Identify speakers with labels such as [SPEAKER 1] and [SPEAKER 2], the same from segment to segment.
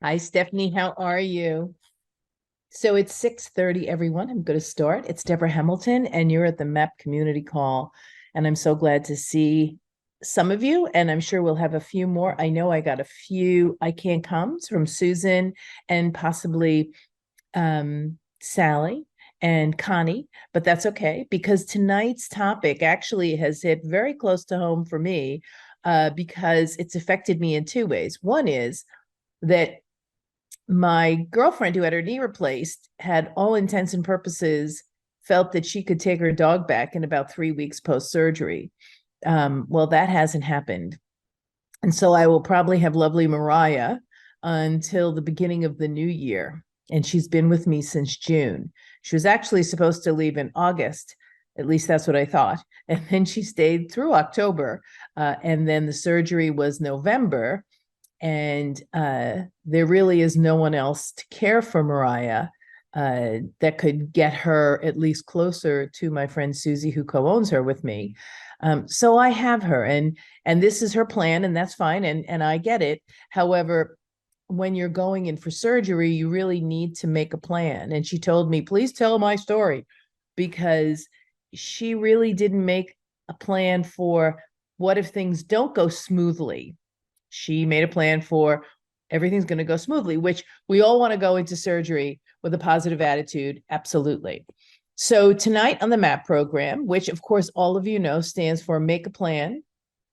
[SPEAKER 1] Hi, Stephanie. How are you? So it's 6:30, everyone. I'm going to start. It's Deborah Hamilton, and you're at the MAP community call. And I'm so glad to see some of you, and I'm sure we'll have a few more. I know I got a few I can't comes from Susan and possibly Sally and Connie, but that's okay because tonight's topic actually has hit very close to home for me because it's affected me in two ways. One is that my girlfriend who had her knee replaced had all intents and purposes felt that she could take her dog back in about 3 weeks post surgery. Well, that hasn't happened. And so I will probably have lovely Mariah until the beginning of the new year. And she's been with me since June. She was actually supposed to leave in August. At least that's what I thought. And then she stayed through October. And then the surgery was November, and there really is no one else to care for Mariah that could get her at least closer to my friend Susie, who co-owns her with me. So I have her, and this is her plan, and that's fine, and I get it. However, when you're going in for surgery, you really need to make a plan. And she told me, please tell my story, because she really didn't make a plan for what if things don't go smoothly. She made a plan for everything's going to go smoothly, which we all want to go into surgery with a positive attitude. Absolutely. So tonight on the MAP program, which of course all of you know stands for Make a Plan,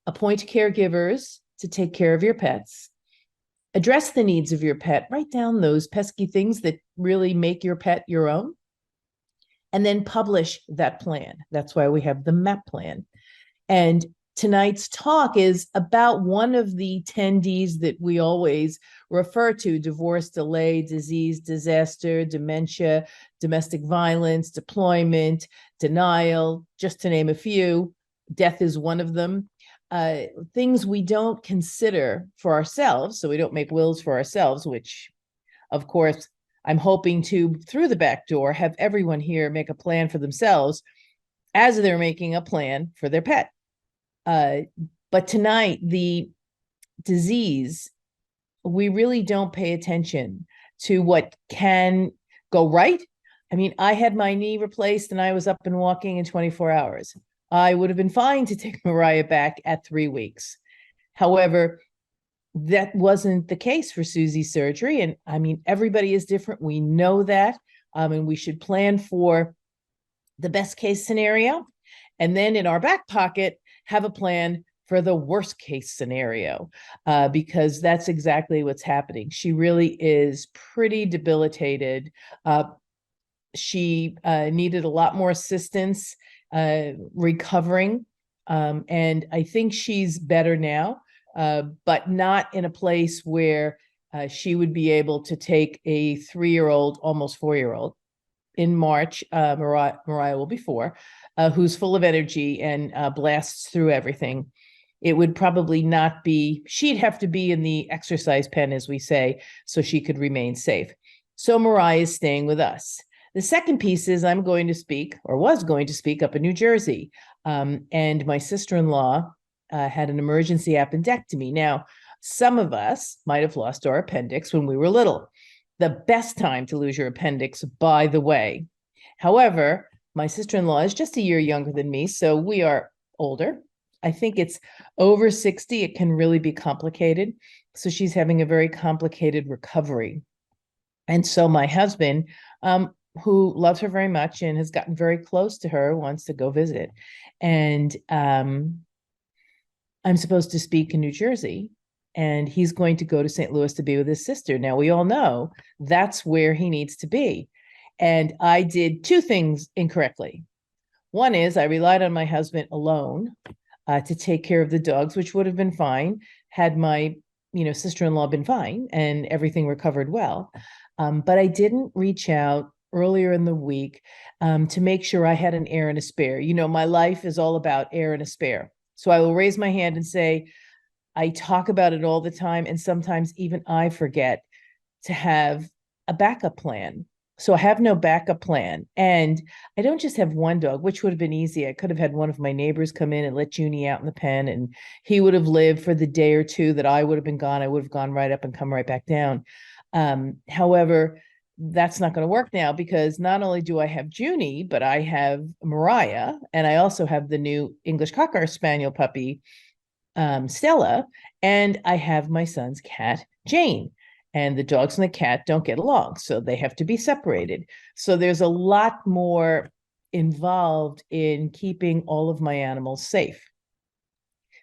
[SPEAKER 1] Appoint Caregivers to Take Care of Your Pets, Address the Needs of Your Pet, write down those pesky things that really make your pet your own, and then publish that plan. That's why we have the MAP plan. And tonight's talk is about one of the 10 Ds that we always refer to: divorce, delay, disease, disaster, dementia, domestic violence, deployment, denial, just to name a few. Death is one of them. Things we don't consider for ourselves, so we don't make wills for ourselves, which, of course, I'm hoping to, through the back door, have everyone here make a plan for themselves as they're making a plan for their pet. But tonight, the disease, we really don't pay attention to what can go right. I mean, I had my knee replaced and I was up and walking in 24 hours. I would have been fine to take Mariah back at 3 weeks. However, that wasn't the case for Susie's surgery. And I mean, everybody is different. We know that. And we should plan for the best case scenario. And then in our back pocket, have a plan for the worst case scenario, because that's exactly what's happening. She really is pretty debilitated. She needed a lot more assistance recovering. And I think she's better now, but not in a place where she would be able to take a 3-year-old, almost 4-year-old. In March, Mariah will be 4, who's full of energy and blasts through everything. It would probably not be, she'd have to be in the exercise pen, as we say, so she could remain safe. So Mariah is staying with us. The second piece is I'm going to speak, or was going to speak, up in New Jersey. And my sister-in-law had an emergency appendectomy. Now, some of us might have lost our appendix when we were little. The best time to lose your appendix, by the way. However, my sister-in-law is just a year younger than me, so we are older. I think it's over 60. It can really be complicated. So she's having a very complicated recovery. And so my husband, who loves her very much and has gotten very close to her, wants to go visit. And I'm supposed to speak in New Jersey, and he's going to go to St. Louis to be with his sister. Now, we all know that's where he needs to be. And I did 2 things incorrectly. One is I relied on my husband alone to take care of the dogs, which would have been fine had my sister-in-law been fine and everything recovered well. But I didn't reach out earlier in the week to make sure I had an heir and a spare. My life is all about heir and a spare. So I will raise my hand and say, I talk about it all the time, and sometimes even I forget to have a backup plan. So I have no backup plan. And I don't just have one dog, which would have been easy. I could have had one of my neighbors come in and let Junie out in the pen, and he would have lived for the day or two that I would have been gone. I would have gone right up and come right back down. However, that's not going to work now because not only do I have Junie, but I have Mariah, and I also have the new English Cocker Spaniel puppy, Stella, and I have my son's cat, Jane. And the dogs and the cat don't get along, so they have to be separated. So there's a lot more involved in keeping all of my animals safe.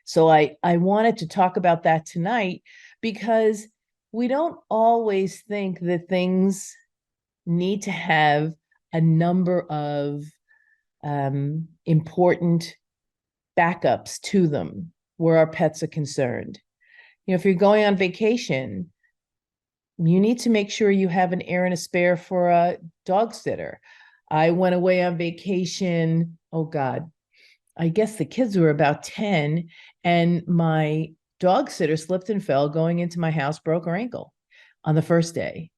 [SPEAKER 1] So I wanted to talk about that tonight because we don't always think that things need to have a number of important backups to them where our pets are concerned. If you're going on vacation, you need to make sure you have an air and a spare for a dog sitter. I went away on vacation. Oh God, I guess the kids were about 10, and my dog sitter slipped and fell going into my house, broke her ankle on the first day.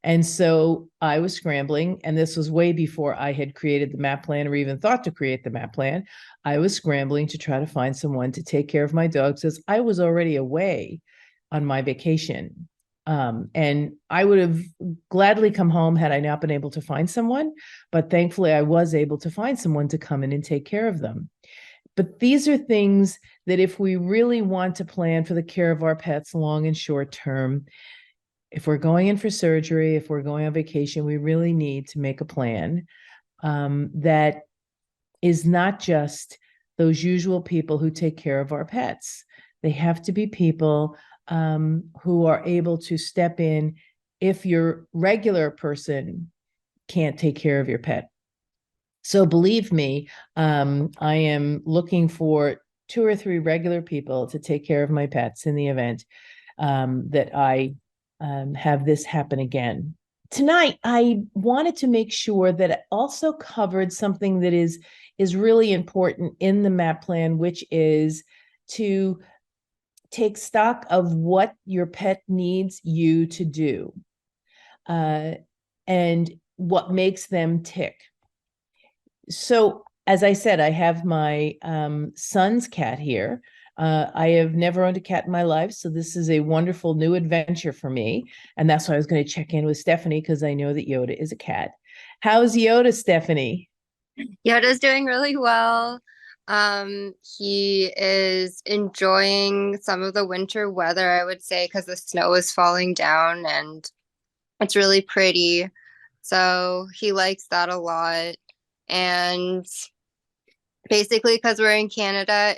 [SPEAKER 1] And so I was scrambling, and this was way before I had created the MAAP plan or even thought to create the MAAP plan. I was scrambling to try to find someone to take care of my dog since I was already away on my vacation. And I would have gladly come home had I not been able to find someone, but thankfully I was able to find someone to come in and take care of them. But these are things that if we really want to plan for the care of our pets long and short term, if we're going in for surgery, if we're going on vacation, we really need to make a plan that is not just those usual people who take care of our pets. They have to be people who are able to step in if your regular person can't take care of your pet. So believe me, I am looking for 2 or 3 regular people to take care of my pets in the event that I have this happen again. Tonight, I wanted to make sure that it also covered something that is really important in the MAAP plan, which is to take stock of what your pet needs you to do and what makes them tick. So, as I said, I have my son's cat here. I have never owned a cat in my life, so this is a wonderful new adventure for me. And that's why I was going to check in with Stephanie because I know that Yoda is a cat. How's Yoda, Stephanie?
[SPEAKER 2] Yoda's doing really well. He is enjoying some of the winter weather, I would say, because the snow is falling down and it's really pretty. So he likes that a lot. And basically, because we're in Canada,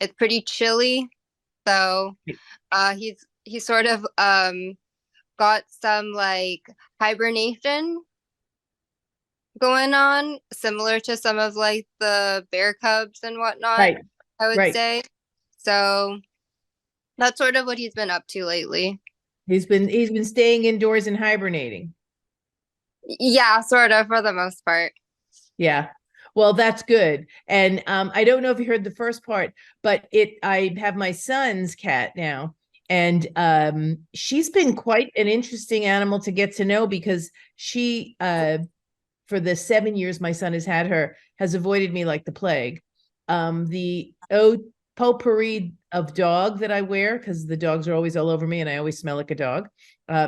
[SPEAKER 2] it's pretty chilly. So he's sort of got some like hibernation going on, similar to some of like the bear cubs and whatnot,
[SPEAKER 1] Right,
[SPEAKER 2] I would
[SPEAKER 1] right.
[SPEAKER 2] say. So that's sort of what he's been up to lately.
[SPEAKER 1] He's been staying indoors and hibernating.
[SPEAKER 2] Yeah, sort of for the most part.
[SPEAKER 1] Yeah. Well, that's good. And I don't know if you heard the first part, but I have my son's cat now. And she's been quite an interesting animal to get to know because she for the 7 years my son has had her, has avoided me like the plague. The potpourri of dog that I wear, because the dogs are always all over me and I always smell like a dog,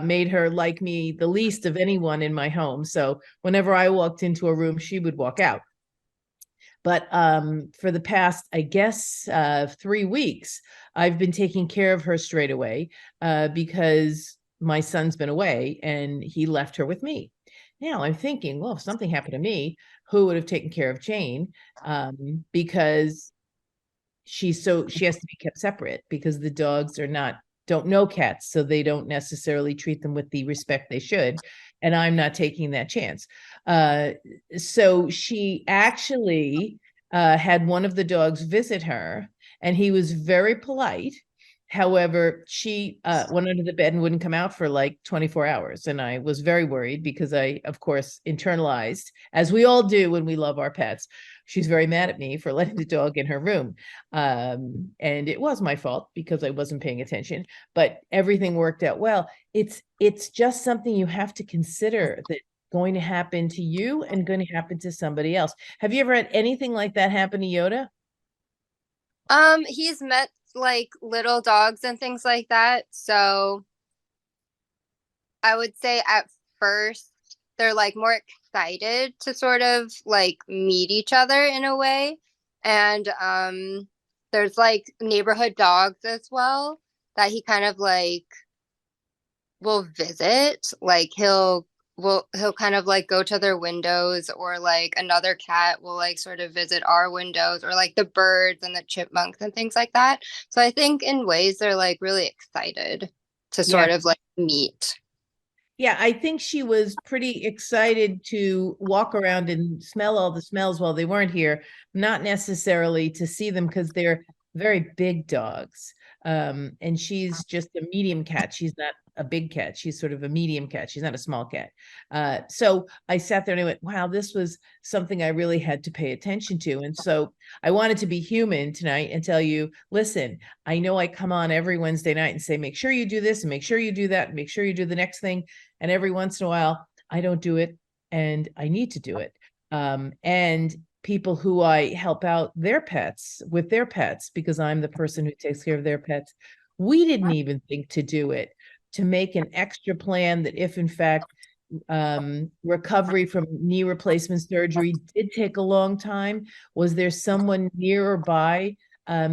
[SPEAKER 1] made her like me the least of anyone in my home. So whenever I walked into a room, she would walk out. But for the past, I guess, 3 weeks, I've been taking care of her straight away because my son's been away and he left her with me. Now I'm thinking, well, if something happened to me, who would have taken care of Jane? Because she has to be kept separate because the dogs don't know cats, so they don't necessarily treat them with the respect they should, and I'm not taking that chance. So she actually had one of the dogs visit her, and he was very polite. However, she went under the bed and wouldn't come out for like 24 hours. And I was very worried because I, of course, internalized, as we all do when we love our pets. She's very mad at me for letting the dog in her room. And it was my fault because I wasn't paying attention, but everything worked out well. It's just something you have to consider, that going to happen to you and going to happen to somebody else. Have you ever had anything like that happen to Yoda?
[SPEAKER 2] He's met like little dogs and things like that. So I would say at first they're like more excited to sort of like meet each other in a way. And there's like neighborhood dogs as well that he kind of like will visit. Like he'll kind of like go to their windows, or like another cat will like sort of visit our windows, or like the birds and the chipmunks and things like that. So I think in ways they're like really excited to
[SPEAKER 1] Yeah.
[SPEAKER 2] sort of like meet.
[SPEAKER 1] Yeah, I think she was pretty excited to walk around and smell all the smells while they weren't here, not necessarily to see them because they're very big dogs. And she's just a medium cat. She's not a big cat. She's sort of a medium cat. She's not a small cat. So I sat there and I went, wow, this was something I really had to pay attention to. And so I wanted to be human tonight and tell you, listen, I know I come on every Wednesday night and say, make sure you do this and make sure you do that and make sure you do the next thing. And every once in a while, I don't do it and I need to do it. And people who I help out their pets with their pets, because I'm the person who takes care of their pets, we didn't even think to do it, to make an extra plan that if in fact recovery from knee replacement surgery did take a long time, was there someone nearby,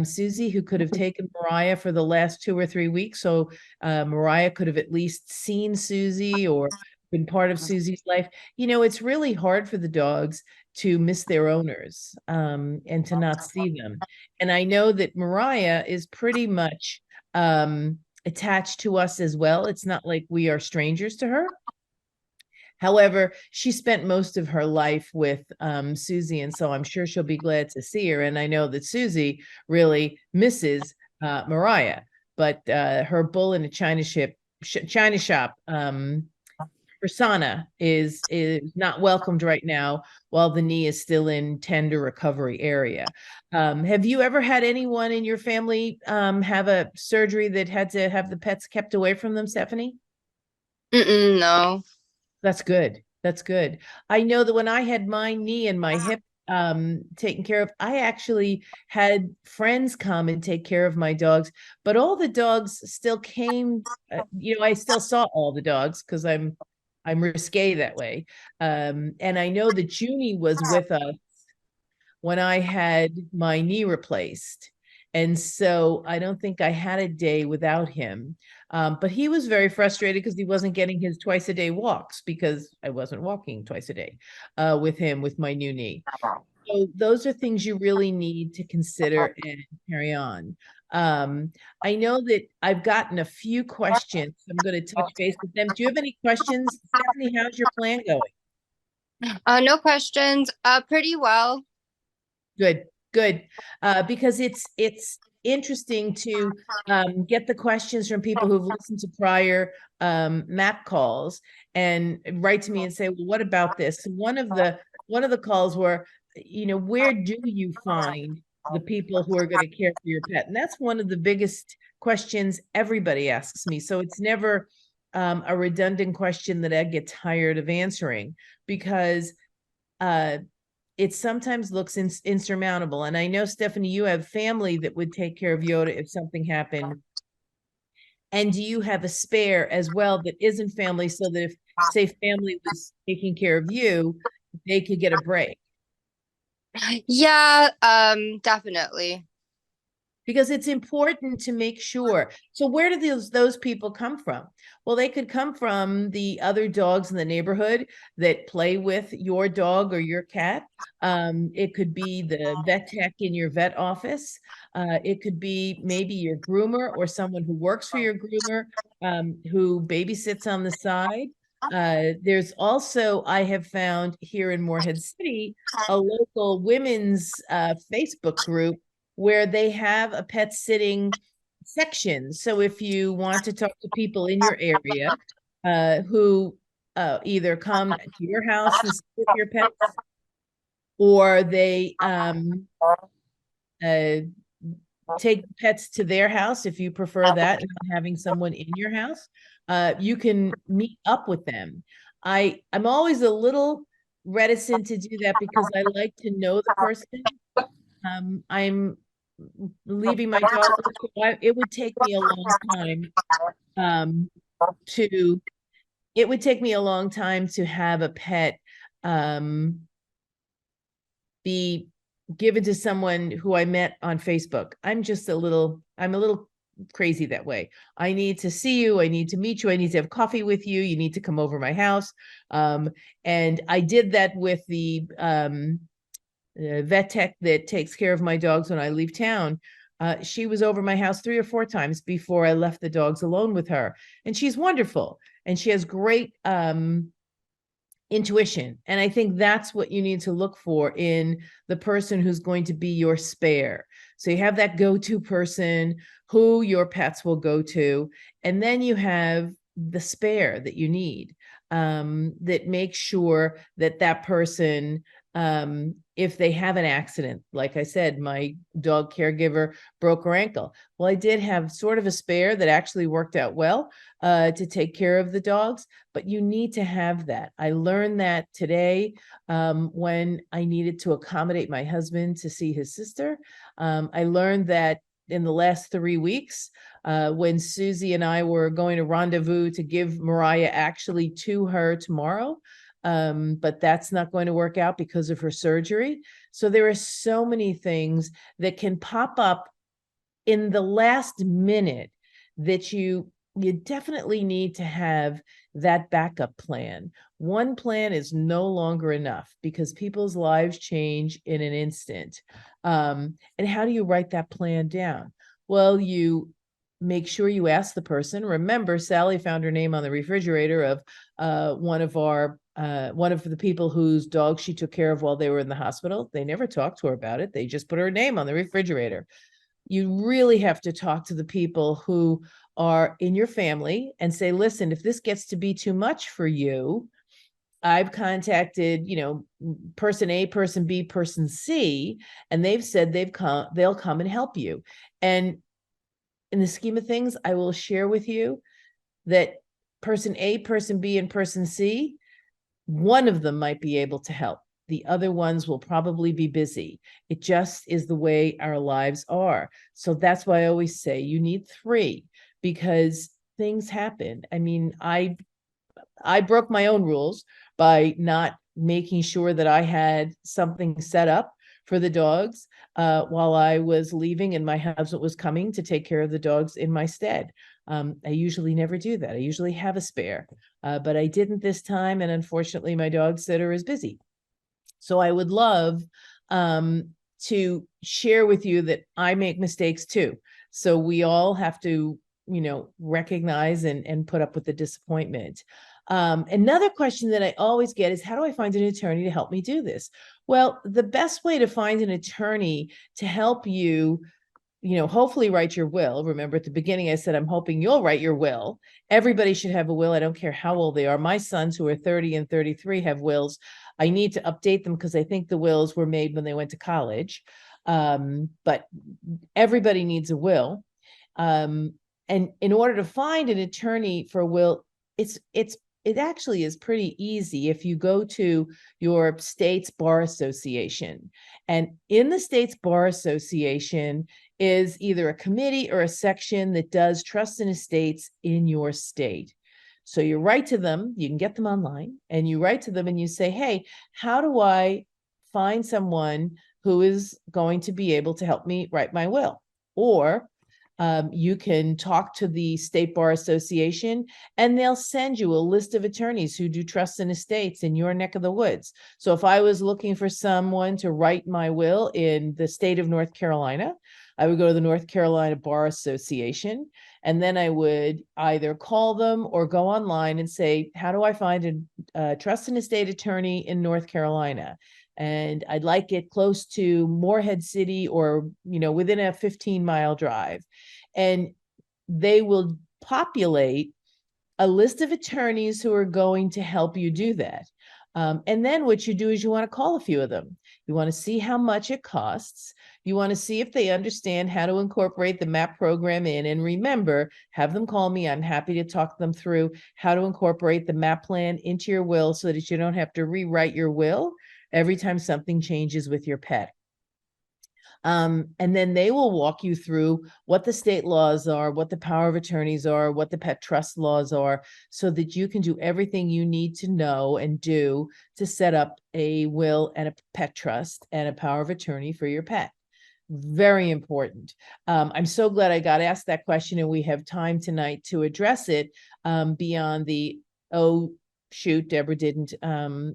[SPEAKER 1] Susie, who could have taken Mariah for the last 2 or 3 weeks? So Mariah could have at least seen Susie or been part of Susie's life. You know, it's really hard for the dogs to miss their owners, and to not see them. And I know that Mariah is pretty much attached to us as well. It's not like we are strangers to her. However, she spent most of her life with Susie, and so I'm sure she'll be glad to see her. And I know that Susie really misses Mariah, but her bull in a China shop persona is not welcomed right now while the knee is still in tender recovery area. Have you ever had anyone in your family have a surgery that had to have the pets kept away from them, Stephanie?
[SPEAKER 2] Mm-mm, no.
[SPEAKER 1] That's good. That's good. I know that when I had my knee and my hip taken care of, I actually had friends come and take care of my dogs, but all the dogs still came, I still saw all the dogs because I'm risque that way. And I know that Junie was with us when I had my knee replaced. And so I don't think I had a day without him. But he was very frustrated because he wasn't getting his twice a day walks because I wasn't walking twice a day with him with my new knee. So those are things you really need to consider and carry on. I know that I've gotten a few questions. I'm going to touch base with them. Do you have any questions, Stephanie? How's your plan going?
[SPEAKER 2] No questions. Pretty well.
[SPEAKER 1] Good, good. Because it's interesting to get the questions from people who've listened to prior MAAP calls and write to me and say, well, what about this? One of the calls were, where do you find the people who are going to care for your pet? And that's one of the biggest questions everybody asks me. So it's never a redundant question that I get tired of answering, because uh, it sometimes looks insurmountable. And I know, Stephanie, you have family that would take care of Yoda if something happened. And do you have a spare as well that isn't family, so that if, say, family was taking care of you, they could get a break?
[SPEAKER 2] Yeah, definitely.
[SPEAKER 1] Because it's important to make sure. So where do those people come from? Well, they could come from the other dogs in the neighborhood that play with your dog or your cat. It could be the vet tech in your vet office. It could be maybe your groomer or someone who works for your groomer, who babysits on the side. There's also, I have found here in Morehead City, a local women's Facebook group where they have a pet sitting section. So if you want to talk to people in your area who either come to your house and sit with your pets, or they uh, take pets to their house if you prefer that, and having someone in your house, you can meet up with them. I'm always a little reticent to do that because I like to know the person. I'm leaving my dog. It would take me a long time um, to it would take me a long time to have a pet um, be given to someone who I met on Facebook. I'm a little crazy that way. I need to see you. I need to meet you. I need to have coffee with you. You need to come over my house. Um, and I did that with the vet tech that takes care of my dogs when I leave town. She was over my house 3 or 4 times before I left the dogs alone with her. And she's wonderful. And she has great intuition. And I think that's what you need to look for in the person who's going to be your spare. So you have that go-to person who your pets will go to, and then you have the spare that you need, that makes sure that that person, if they have an accident, like I said, my dog caregiver broke her ankle. Well, I did have sort of a spare that actually worked out well to take care of the dogs, but you need to have that. I learned that today when I needed to accommodate my husband to see his sister. I learned that in the last 3 weeks, when Susie and I were going to rendezvous to give Mariah actually to her tomorrow. But that's not going to work out because of her surgery. So there are so many things that can pop up in the last minute that you definitely need to have that backup plan. One plan is no longer enough because people's lives change in an instant. And how do you write that plan down? Well, you make sure you ask the person. Remember, Sally found her name on the refrigerator of one of the people whose dog she took care of while they were in the hospital. They never talked to her about it. They just put her name on the refrigerator. You really have to talk to the people who are in your family and say, listen, if this gets to be too much for you, I've contacted, person A, person B, person C, and they've said they'll come and help you. And in the scheme of things, I will share with you that person A, person B, and person C, one of them might be able to help. The other ones will probably be busy. It just is the way our lives are. So that's why I always say you need three, because things happen. I mean, I broke my own rules by not making sure that I had something set up for the dogs while I was leaving and my husband was coming to take care of the dogs in my stead. I usually never do that. I usually have a spare, but I didn't this time. And unfortunately, my dog sitter is busy. So I would love to share with you that I make mistakes too. So we all have to, recognize and put up with the disappointment. Another question that I always get is, how do I find an attorney to help me do this? Well, the best way to find an attorney to help you, hopefully write your will. Remember at the beginning, I said, I'm hoping you'll write your will. Everybody should have a will. I don't care how old they are. My sons who are 30 and 33 have wills. I need to update them because I think the wills were made when they went to college. But everybody needs a will. And in order to find an attorney for a will, it actually is pretty easy if you go to your state's bar association. And in the state's bar association is either a committee or a section that does trusts and estates in your state. So you write to them, you can get them online, and you write to them and you say, hey, how do I find someone who is going to be able to help me write my will? Or you can talk to the State Bar Association and they'll send you a list of attorneys who do trusts and estates in your neck of the woods. So if I was looking for someone to write my will in the state of North Carolina, I would go to the North Carolina Bar Association, and then I would either call them or go online and say, how do I find a trust and estate attorney in North Carolina? And I'd like it close to Morehead City or, within a 15-mile drive. And they will populate a list of attorneys who are going to help you do that. And then what you do is you want to call a few of them. You want to see how much it costs. You want to see if they understand how to incorporate the MAP program in. And remember, have them call me. I'm happy to talk them through how to incorporate the MAP plan into your will so that you don't have to rewrite your will every time something changes with your pet. And then they will walk you through what the state laws are, what the power of attorneys are, what the pet trust laws are, so that you can do everything you need to know and do to set up a will and a pet trust and a power of attorney for your pet. Very important. I'm so glad I got asked that question, and we have time tonight to address it beyond the, oh, shoot, Deborah didn't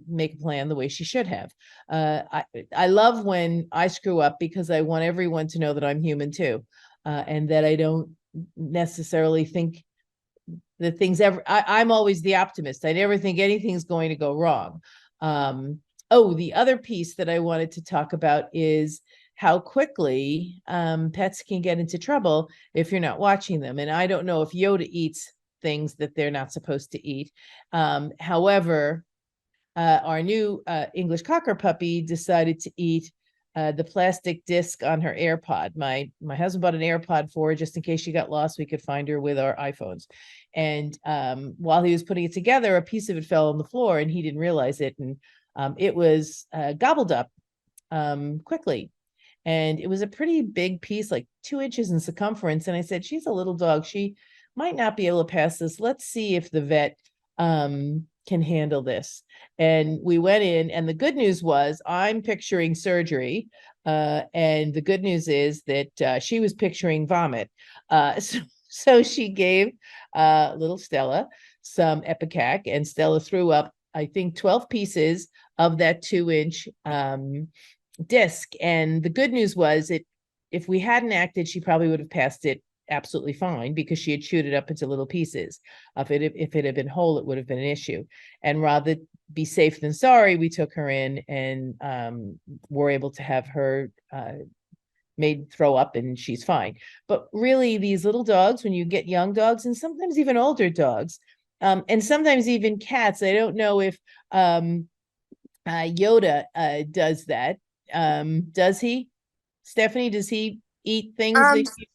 [SPEAKER 1] make a plan the way she should have. I love when I screw up because I want everyone to know that I'm human too, and that I don't necessarily think that things ever, I'm always the optimist. I never think anything's going to go wrong. Oh, the other piece that I wanted to talk about is how quickly pets can get into trouble if you're not watching them. And I don't know if Yoda eats things that they're not supposed to eat. However, our new English Cocker puppy decided to eat the plastic disc on her AirPod. My husband bought an AirPod for her just in case she got lost. We could find her with our iPhones. And while he was putting it together, a piece of it fell on the floor, and he didn't realize it, and it was gobbled up quickly. And it was a pretty big piece, like 2 inches in circumference. And I said, she's a little dog. She might not be able to pass this. Let's see if the vet can handle this. And we went in, and the good news was I'm picturing surgery. And the good news is that she was picturing vomit. So she gave little Stella some Epicac, and Stella threw up, I think, 12 pieces of that 2-inch disc. And the good news was, if we hadn't acted, she probably would have passed it absolutely fine because she had chewed it up into little pieces. If it had been whole, it would have been an issue. And rather be safe than sorry, we took her in and were able to have her made throw up, and she's fine. But really, these little dogs, when you get young dogs and sometimes even older dogs, and sometimes even cats, I don't know if Yoda does that. Does he? Stephanie, does he eat things
[SPEAKER 2] Um,
[SPEAKER 1] that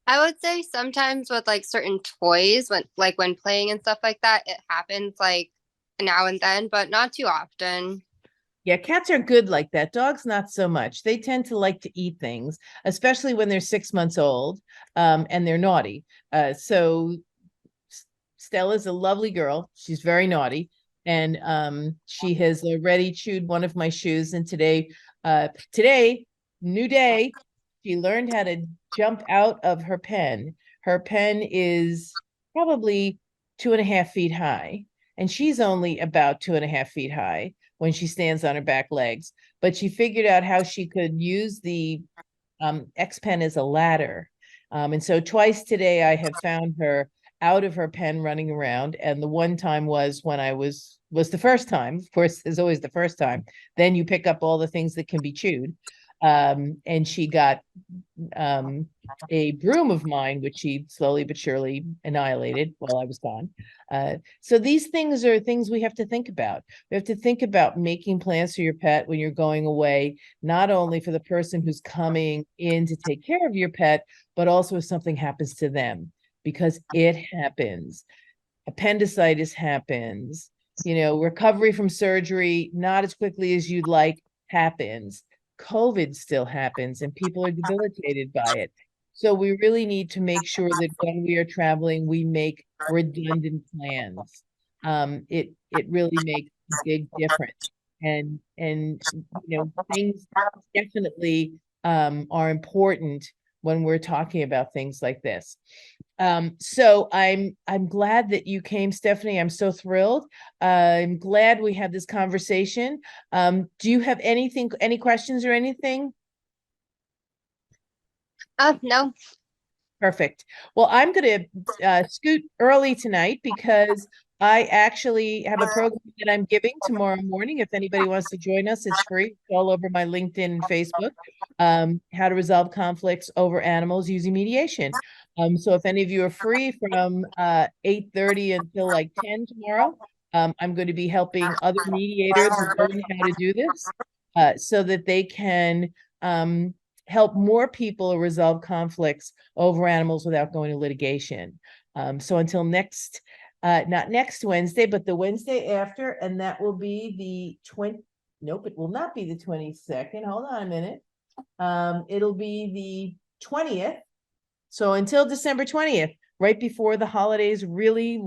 [SPEAKER 2] I would say sometimes with like certain toys, when playing and stuff like that, it happens like now and then, but not too often.
[SPEAKER 1] Yeah, cats are good like that. Dogs, not so much. They tend to like to eat things, especially when they're 6 months old, and they're naughty. So Stella's a lovely girl. She's very naughty, and she has already chewed one of my shoes. And today, new day, she learned how to jump out of her pen. Her pen is probably 2.5 feet high, and she's only about 2.5 feet high when she stands on her back legs. But she figured out how she could use the X pen as a ladder. And so twice today I have found her out of her pen running around. And the one time was when I was the first time. Of course, there's always the first time. Then you pick up all the things that can be chewed. And she got a broom of mine, which she slowly but surely annihilated while I was gone. So these things are things we have to think about. We have to think about making plans for your pet when you're going away, not only for the person who's coming in to take care of your pet, but also if something happens to them, because it happens. Appendicitis happens. Recovery from surgery, not as quickly as you'd like, happens. COVID still happens, and people are debilitated by it. So we really need to make sure that when we are traveling, we make redundant plans. It really makes a big difference. And things definitely are important when we're talking about things like this. So I'm glad that you came, Stephanie. I'm so thrilled. I'm glad we had this conversation. Do you have any questions or anything?
[SPEAKER 2] No.
[SPEAKER 1] Perfect. Well, I'm going to scoot early tonight because I actually have a program that I'm giving tomorrow morning. If anybody wants to join us, it's free. It's all over my LinkedIn and Facebook. How to resolve conflicts over animals using mediation. So if any of you are free from 8:30 until like 10 tomorrow, I'm going to be helping other mediators learn how to do this so that they can help more people resolve conflicts over animals without going to litigation. So until next, not next Wednesday, but the Wednesday after, and that will be the 20, nope, it will not be the 22nd. Hold on a minute. It'll be the 20th. So until December 20th, right before the holidays really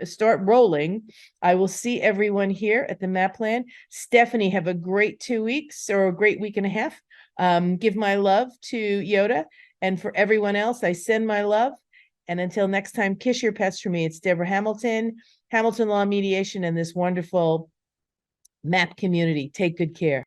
[SPEAKER 1] start rolling, I will see everyone here at the MAAP plan. Stephanie, have a great 2 weeks or a great week and a half. Give my love to Yoda. And for everyone else, I send my love. And until next time, kiss your pets for me. It's Deborah Hamilton, Hamilton Law Mediation, and this wonderful MAAP community. Take good care.